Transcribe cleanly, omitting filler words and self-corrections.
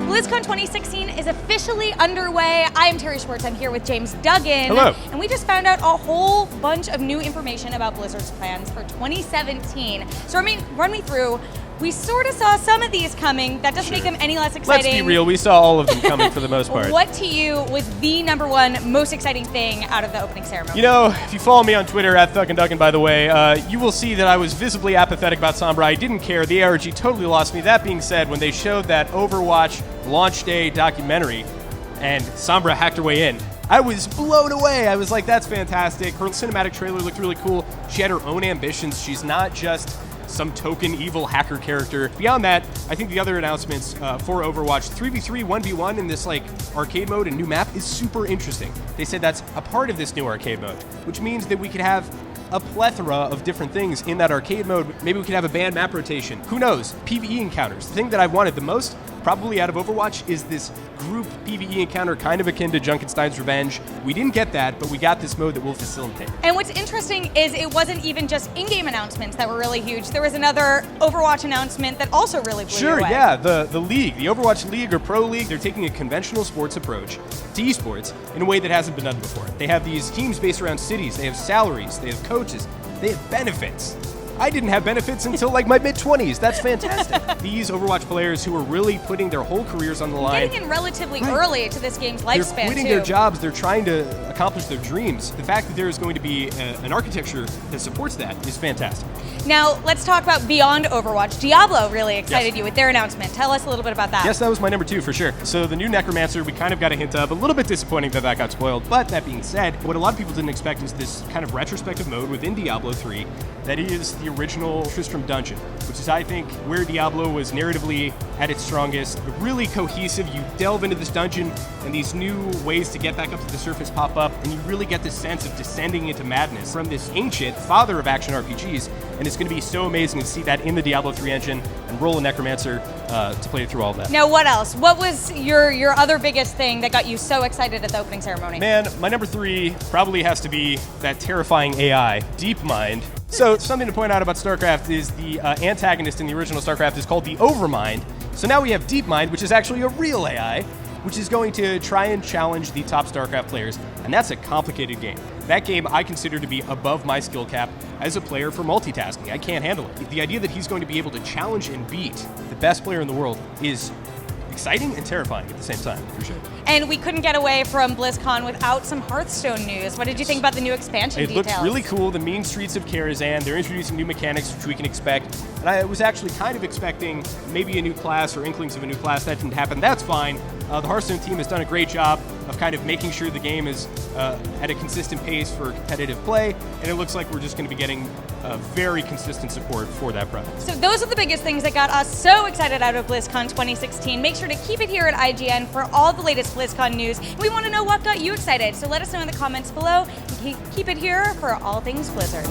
Blizzcon 2016 is officially underway. I am Terry Schwartz. I'm here with James Duggan. Hello. And we just found out a whole bunch of new information about Blizzard's plans for 2017. So run me through. We sort of saw some of these coming. That doesn't make them any less exciting. Let's be real. We saw all of them coming for the most part. What to you was the number one most exciting thing out of the opening ceremony? You know, if you follow me on Twitter, @ThuggandDuggan, by the way, you will see that I was visibly apathetic about Sombra. I didn't care. The ARG totally lost me. That being said, when they showed that Overwatch launch day documentary and Sombra hacked her way in, I was blown away. I was like, that's fantastic. Her cinematic trailer looked really cool. She had her own ambitions. She's not just some token evil hacker character. Beyond that, I think the other announcements for Overwatch, 3v3, 1v1 in this like arcade mode and new map is super interesting. They said that's a part of this new arcade mode, which means that we could have a plethora of different things in that arcade mode. Maybe we could have a banned map rotation. Who knows? PvE encounters. The thing that I wanted the most, probably out of Overwatch, is this group PvE encounter kind of akin to Junkenstein's Revenge. We didn't get that, but we got this mode that will facilitate. And what's interesting is it wasn't even just in-game announcements that were really huge. There was another Overwatch announcement that also really blew you away. Sure, yeah, the League, the Overwatch League or Pro League, they're taking a conventional sports approach to esports in a way that hasn't been done before. They have these teams based around cities, they have salaries, they have coaches, they have benefits. I didn't have benefits until like my mid-20s. That's fantastic. These Overwatch players who are really putting their whole careers on the line. Getting in relatively early to this game's lifespan, They're quitting their jobs. They're trying to accomplish their dreams. The fact that there is going to be an architecture that supports that is fantastic. Now, let's talk about beyond Overwatch. Diablo really excited you with their announcement. Tell us a little bit about that. Yes, that was my number 2 for sure. So the new Necromancer, we kind of got a hint of. A little bit disappointing that got spoiled. But that being said, what a lot of people didn't expect is this kind of retrospective mode within Diablo 3 that is the original Tristram dungeon, which is, I think, where Diablo was narratively at its strongest. Really cohesive. You delve into this dungeon and these new ways to get back up to the surface pop up, and you really get this sense of descending into madness from this ancient father of action RPGs, and it's going to be so amazing to see that in the Diablo 3 engine and roll a Necromancer to play through all of that. Now, what else? What was your other biggest thing that got you so excited at the opening ceremony? Man, my number 3 probably has to be that terrifying AI, DeepMind. So something to point out about Starcraft is the antagonist in the original Starcraft is called the Overmind. So now we have DeepMind, which is actually a real AI, which is going to try and challenge the top Starcraft players, and that's a complicated game. That game I consider to be above my skill cap as a player for multitasking. I can't handle it. The idea that he's going to be able to challenge and beat the best player in the world is exciting and terrifying at the same time, for sure. And we couldn't get away from BlizzCon without some Hearthstone news. What did you think about the new expansion details? It looks really cool. The mean streets of Karazhan. They're introducing new mechanics, which we can expect. And I was actually kind of expecting maybe a new class or inklings of a new class. That didn't happen. That's fine. The Hearthstone team has done a great job of kind of making sure the game is at a consistent pace for competitive play. And it looks like we're just going to be getting very consistent support for that product. So those are the biggest things that got us so excited out of BlizzCon 2016. Make sure to keep it here at IGN for all the latest BlizzCon news. We want to know what got you excited, so let us know in the comments below. Keep it here for all things Blizzard.